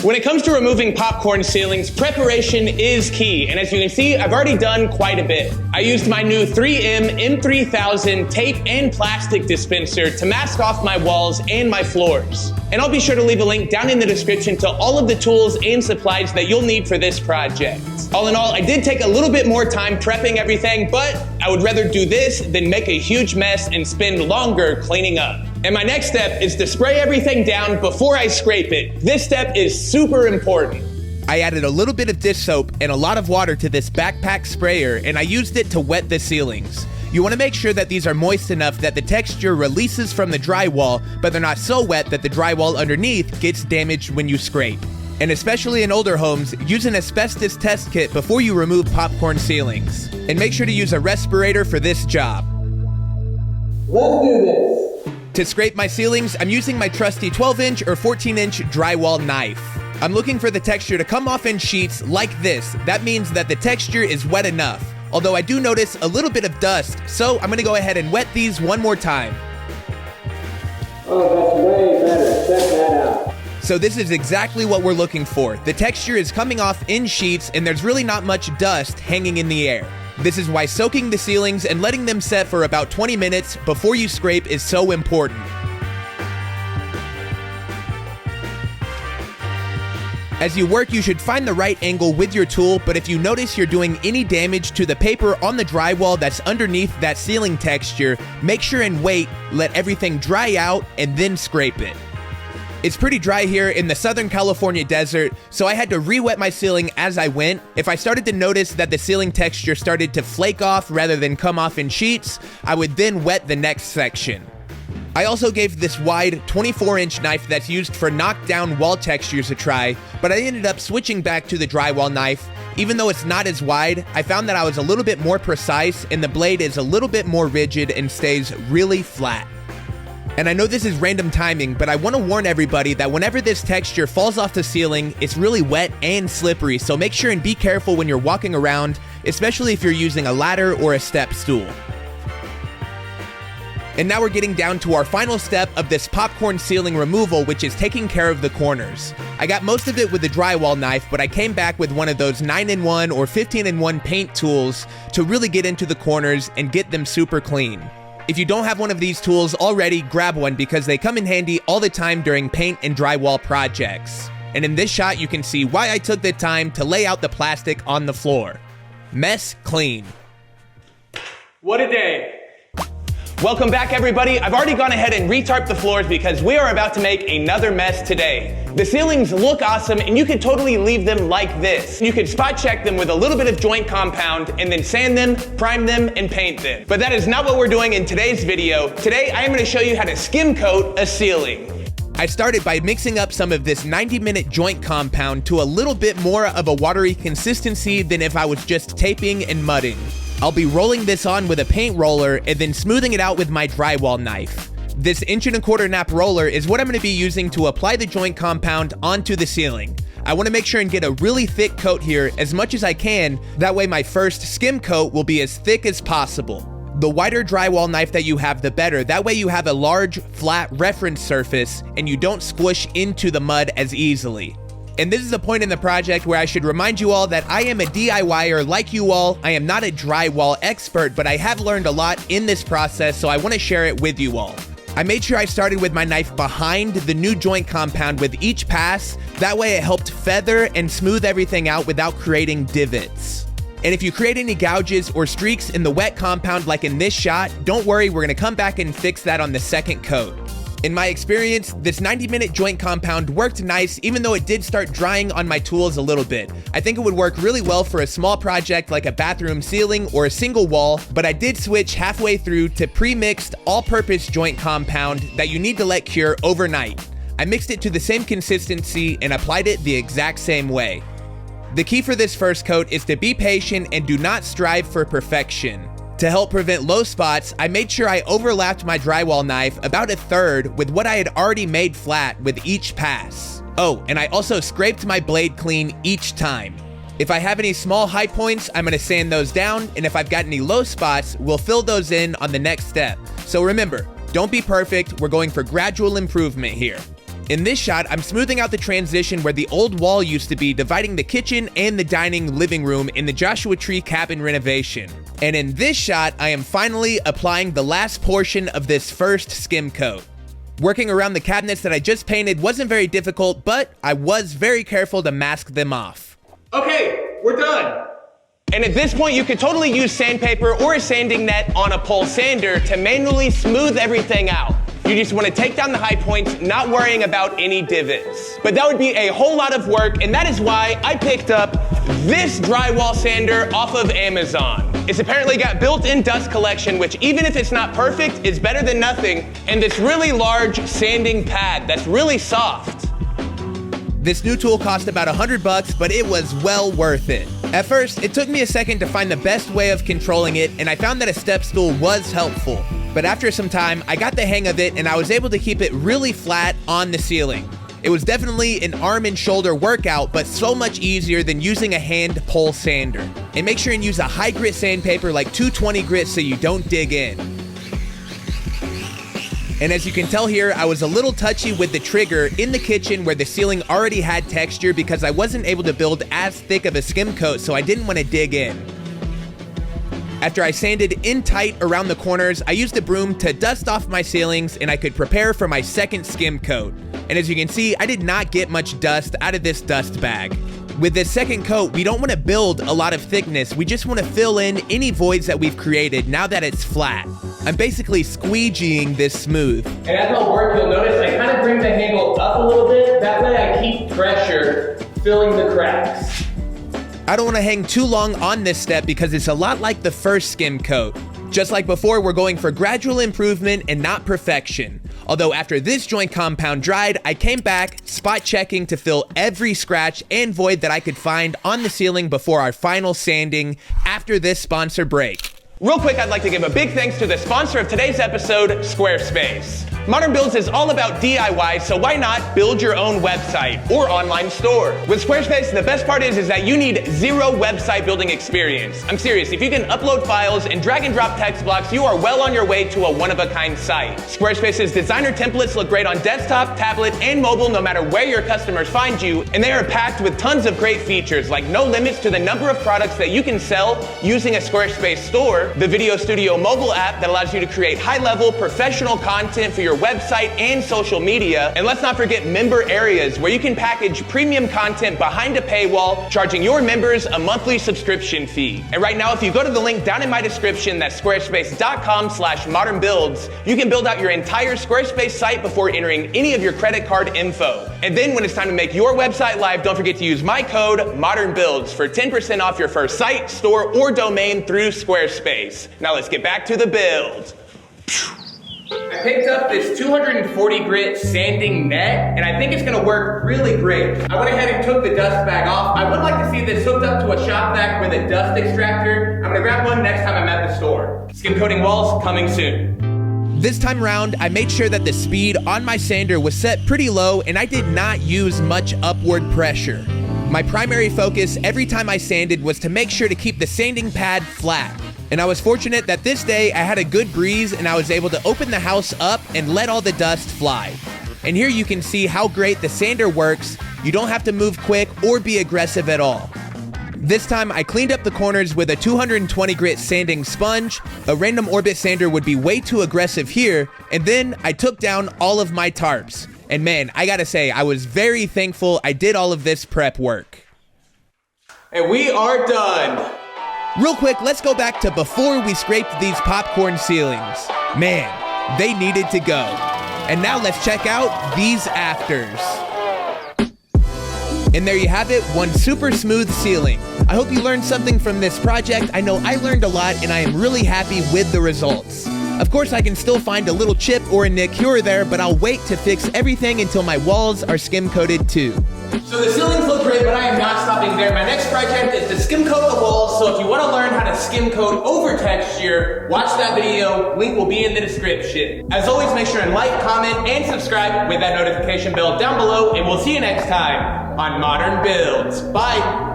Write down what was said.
When it comes to removing popcorn ceilings, preparation is key, and as you can see, I've already done quite a bit. I used my new 3M M3000 tape and plastic dispenser to mask off my walls and my floors. And I'll be sure to leave a link down in the description to all of the tools and supplies that you'll need for this project. All in all, I did take a little bit more time prepping everything, but I would rather do this than make a huge mess and spend longer cleaning up. And my next step is to spray everything down before I scrape it. This step is super important. I added a little bit of dish soap and a lot of water to this backpack sprayer, and I used it to wet the ceilings. You want to make sure that these are moist enough that the texture releases from the drywall, but they're not so wet that the drywall underneath gets damaged when you scrape. And especially in older homes, use an asbestos test kit before you remove popcorn ceilings. And make sure to use a respirator for this job. Let's do this. To scrape my ceilings, I'm using my trusty 12-inch or 14-inch drywall knife. I'm looking for the texture to come off in sheets like this. That means that the texture is wet enough. Although I do notice a little bit of dust, so I'm gonna go ahead and wet these one more time. Oh, that's way better. Check that out. So this is exactly what we're looking for. The texture is coming off in sheets and there's really not much dust hanging in the air. This is why soaking the ceilings and letting them set for about 20 minutes before you scrape is so important. As you work, you should find the right angle with your tool, but if you notice you're doing any damage to the paper on the drywall that's underneath that ceiling texture, make sure and wait, let everything dry out, and then scrape it. It's pretty dry here in the Southern California desert, so I had to re-wet my ceiling as I went. If I started to notice that the ceiling texture started to flake off rather than come off in sheets, I would then wet the next section. I also gave this wide 24-inch knife that's used for knockdown wall textures a try, but I ended up switching back to the drywall knife. Even though it's not as wide, I found that I was a little bit more precise and the blade is a little bit more rigid and stays really flat. And I know this is random timing, but I want to warn everybody that whenever this texture falls off the ceiling, it's really wet and slippery, so make sure and be careful when you're walking around, especially if you're using a ladder or a step stool. And now we're getting down to our final step of this popcorn ceiling removal, which is taking care of the corners. I got most of it with the drywall knife, but I came back with one of those 9-in-1 or 15-in-1 paint tools to really get into the corners and get them super clean. If you don't have one of these tools already, grab one because they come in handy all the time during paint and drywall projects. And in this shot, you can see why I took the time to lay out the plastic on the floor. Mess clean. What a day. Welcome back, everybody. I've already gone ahead and retarped the floors because we are about to make another mess today. The ceilings look awesome and you can totally leave them like this. You can spot check them with a little bit of joint compound and then sand them, prime them, and paint them. But that is not what we're doing in today's video. Today, I am gonna show you how to skim coat a ceiling. I started by mixing up some of this 90-minute joint compound to a little bit more of a watery consistency than if I was just taping and mudding. I'll be rolling this on with a paint roller and then smoothing it out with my drywall knife. This 1¼ nap roller is what I'm going to be using to apply the joint compound onto the ceiling. I want to make sure and get a really thick coat here as much as I can, that way my first skim coat will be as thick as possible. The wider drywall knife that you have, the better. That way you have a large, flat reference surface and you don't squish into the mud as easily. And this is a point in the project where I should remind you all that I am a DIYer like you all. I am not a drywall expert, but I have learned a lot in this process, so I want to share it with you all. I made sure I started with my knife behind the new joint compound with each pass. That way it helped feather and smooth everything out without creating divots. And if you create any gouges or streaks in the wet compound like in this shot, don't worry, we're going to come back and fix that on the second coat. In my experience, this 90-minute joint compound worked nice even though it did start drying on my tools a little bit. I think it would work really well for a small project like a bathroom ceiling or a single wall, but I did switch halfway through to pre-mixed all-purpose joint compound that you need to let cure overnight. I mixed it to the same consistency and applied it the exact same way. The key for this first coat is to be patient and do not strive for perfection. To help prevent low spots, I made sure I overlapped my drywall knife about a third with what I had already made flat with each pass. Oh, and I also scraped my blade clean each time. If I have any small high points, I'm going to sand those down, and if I've got any low spots, we'll fill those in on the next step. So remember, don't be perfect, we're going for gradual improvement here. In this shot, I'm smoothing out the transition where the old wall used to be, dividing the kitchen and the dining living room in the Joshua Tree cabin renovation. And in this shot, I am finally applying the last portion of this first skim coat. Working around the cabinets that I just painted wasn't very difficult, but I was very careful to mask them off. Okay, we're done. And at this point, you could totally use sandpaper or a sanding net on a pole sander to manually smooth everything out. You just want to take down the high points, not worrying about any divots. But that would be a whole lot of work, and that is why I picked up this drywall sander off of Amazon. It's apparently got built-in dust collection, which even if it's not perfect, is better than nothing, and this really large sanding pad that's really soft. This new tool cost about $100, but it was well worth it. At first, it took me a second to find the best way of controlling it, and I found that a step stool was helpful. But after some time, I got the hang of it, and I was able to keep it really flat on the ceiling. It was definitely an arm and shoulder workout, but so much easier than using a hand pole sander. And make sure and use a high grit sandpaper like 220 grit so you don't dig in. And as you can tell here, I was a little touchy with the trigger in the kitchen where the ceiling already had texture because I wasn't able to build as thick of a skim coat, so I didn't want to dig in. After I sanded in tight around the corners, I used the broom to dust off my ceilings and I could prepare for my second skim coat. And as you can see, I did not get much dust out of this dust bag. With this second coat, we don't want to build a lot of thickness, we just want to fill in any voids that we've created now that it's flat. I'm basically squeegeeing this smooth. And as I'll work, you'll notice I kind of bring the handle up a little bit, that way I keep pressure filling the cracks. I don't want to hang too long on this step because it's a lot like the first skim coat. Just like before, we're going for gradual improvement and not perfection. Although after this joint compound dried, I came back spot checking to fill every scratch and void that I could find on the ceiling before our final sanding after this sponsor break. Real quick, I'd like to give a big thanks to the sponsor of today's episode, Squarespace. Modern Builds is all about DIY, so why not build your own website or online store? With Squarespace, the best part is that you need zero website building experience. I'm serious, if you can upload files and drag and drop text blocks, you are well on your way to a one-of-a-kind site. Squarespace's designer templates look great on desktop, tablet, and mobile no matter where your customers find you, and they are packed with tons of great features like no limits to the number of products that you can sell using a Squarespace store, the Video Studio mobile app that allows you to create high-level professional content for your website and social media, and let's not forget member areas where you can package premium content behind a paywall, charging your members a monthly subscription fee. And right now, if you go to the link down in my description, that's squarespace.com/modernbuilds, you can build out your entire Squarespace site before entering any of your credit card info. And then when it's time to make your website live, don't forget to use my code MODERNBUILDS for 10% off your first site, store, or domain through Squarespace. Now let's get back to the build. I picked up this 240 grit sanding net, and I think it's gonna work really great. I went ahead and took the dust bag off. I would like to see this hooked up to a shop vac with a dust extractor. I'm gonna grab one next time I'm at the store. Skim coating walls coming soon. This time around, I made sure that the speed on my sander was set pretty low and I did not use much upward pressure. My primary focus every time I sanded was to make sure to keep the sanding pad flat. And I was fortunate that this day I had a good breeze and I was able to open the house up and let all the dust fly. And here you can see how great the sander works. You don't have to move quick or be aggressive at all. This time I cleaned up the corners with a 220 grit sanding sponge. A random orbit sander would be way too aggressive here. And then I took down all of my tarps. And man, I gotta say, I was very thankful I did all of this prep work. And we are done. Real quick, let's go back to before we scraped these popcorn ceilings. Man, they needed to go. And now let's check out these afters. And there you have it, one super smooth ceiling. I hope you learned something from this project. I know I learned a lot and I am really happy with the results. Of course, I can still find a little chip or a nick here or there, but I'll wait to fix everything until my walls are skim coated too. So the ceilings look great, but I am not stopping there. My next project is to skim coat the walls, so if you want to learn how to skim coat over texture, watch that video. Link will be in the description. As always, make sure and like, comment, and subscribe with that notification bell down below, and we'll see you next time on Modern Builds. Bye!